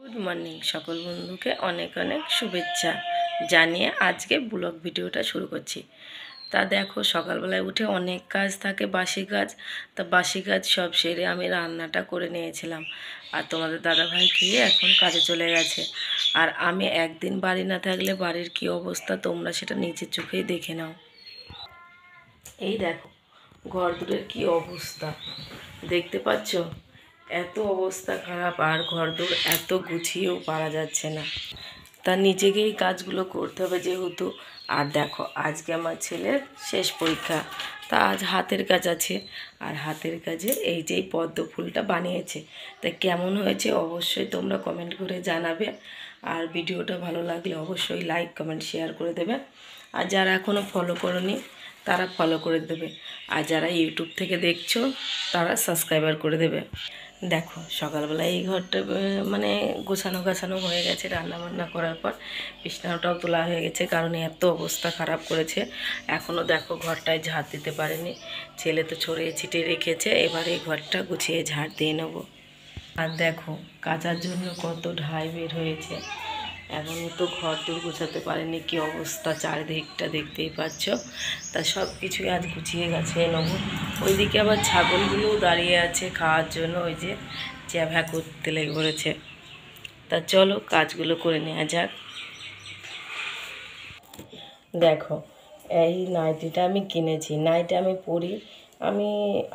Good morning সকল বন্ধুকে অনেক অনেক শুভেচ্ছা জানিয়ে আজকে ব্লগ ভিডিওটা শুরু করছি। তা দেখো, সকালবেলায় উঠে অনেক কাজ থাকে, বাসি কাজ। তা বাসি কাজ সব সেরে আমি রান্নাটা করে নিয়েছিলাম, আর তোমাদের দাদাভাই গিয়ে এখন কাজে চলে গেছে। আর আমি একদিন বাড়ি না থাকলে বাড়ির কী অবস্থা তোমরা সেটা নিজের চোখেই দেখে নাও। এই দেখো ঘর দুটোর কী অবস্থা দেখতে পাচ্ছ, এত অবস্থা খারাপ, আর ঘরদোর এত গুছিয়েও পারা যাচ্ছে না। তা নিজেকেই কাজগুলো করতে হবে যেহেতু। আর দেখো আজকে আমার ছেলের শেষ পরীক্ষা, তা আজ হাতের কাজ আছে। আর হাতের কাজে এই যে পদ্ম ফুলটা বানিয়েছে, তা কেমন হয়েছে অবশ্যই তোমরা কমেন্ট করে জানাবে। আর ভিডিওটা ভালো লাগলে অবশ্যই লাইক কমেন্ট শেয়ার করে দেবে। আর যারা এখনও ফলো করোনি তারা ফলো করে দেবে, আর যারা ইউটিউব থেকে দেখছো তারা সাবস্ক্রাইবার করে দেবে। দেখো সকালবেলা এই ঘরটা মানে গোছানো গাছানো হয়ে গেছে, রান্না বান্না করার পর বিছানাটাও তোলা হয়ে গেছে, কারণ এত অবস্থা খারাপ করেছে। এখনও দেখো ঘরটায় ঝাড় দিতে পারেনি, ছেলে তো ছড়িয়ে ছিটিয়ে রেখেছে। এবার এই ঘরটা গুছিয়ে ঝাড় দিয়ে নেবো। আর দেখো কাচার জন্য কত ঢাই বের হয়েছে, এখনও তো ঘর দূর গোছাতে পারেনি, কী অবস্থা চারিদিকটা দেখতেই পাচ্ছ। তা সব কিছুই আজ গুছিয়ে গাছিয়ে নেবো। ওইদিকে আবার ছাগলগুলোও দাঁড়িয়ে আছে খাওয়ার জন্য, ওই যে চ্যাভা করতে লেগে পড়েছে। তা চলো কাজগুলো করে নেওয়া যাক। দেখো এই নাইটিটা আমি কিনেছি, নাইটি আমি পরি, আমি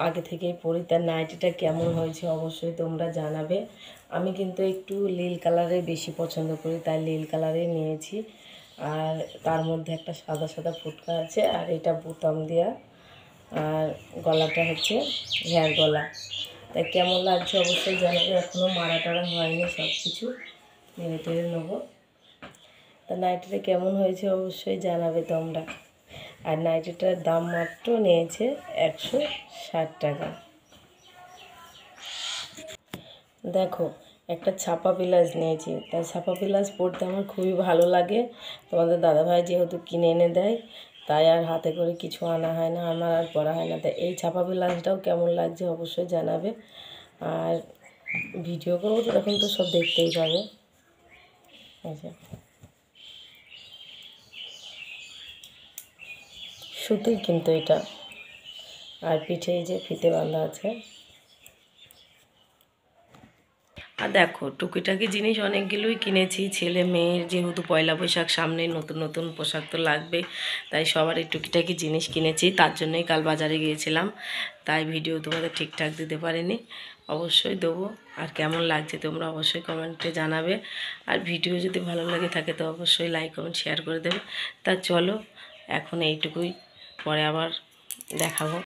আগে থেকেই পরি। তার নাইটিটা কেমন হয়েছে অবশ্যই তোমরা জানাবে। আমি কিন্তু একটু নীল কালারে বেশি পছন্দ করি, তাই নীল কালারে নিয়েছি। আর তার মধ্যে একটা সাদা সাদা ফুটকা আছে, আর এটা বোতাম দেওয়া, আর গলাটা হচ্ছে হেয়ার গলা। তাই কেমন লাগছে অবশ্যই জানাবে। এখনও মারা টারা হয়নি, সব কিছু মেরে টেরে নেবো। তা নাইটিটা কেমন হয়েছে অবশ্যই জানাবে তোমরা। আর নাইটিটার দাম মাত্র নিয়েছে 160 টাকা। দেখো একটা ছাপা বিলাস নিয়েছি, তাই ছাপা বিলাস পরতে আমার খুবই ভালো লাগে। তোমাদের দাদাভাই যেহেতু কিনে এনে দেয়, তাই আর হাতে করে কিছু আনা হয় না, আমার আর পরা হয় না। তাই এই ছাপা বিলাসটাও কেমন লাগছে অবশ্যই জানাবে। আর ভিডিও করবো তো তখন তো সব দেখতেই পাবে। আচ্ছা, সুতির কিন্তু এটা, আর পিঠে এই যে ফিতে বাঁধা আছে। আর দেখো টুকিটাকি জিনিস অনেকগুলোই কিনেছি, ছেলে মেয়ের যেহেতু পয়লা বৈশাখ সামনে, নতুন নতুন পোশাক তো লাগবে, তাই সবারই টুকিটাকি জিনিস কিনেছি। তার জন্যই কাল বাজারে গিয়েছিলাম, তাই ভিডিও তোমাদের ঠিকঠাক দিতে পারিনি, অবশ্যই দেবো। আর কেমন লাগছে তোমরা অবশ্যই কমেন্টে জানাবে। আর ভিডিও যদি ভালো লাগে থাকে তো অবশ্যই লাইক কমেন্ট শেয়ার করে দেবে। তা চলো এখন এইটুকুই, পরে আবার দেখাবো।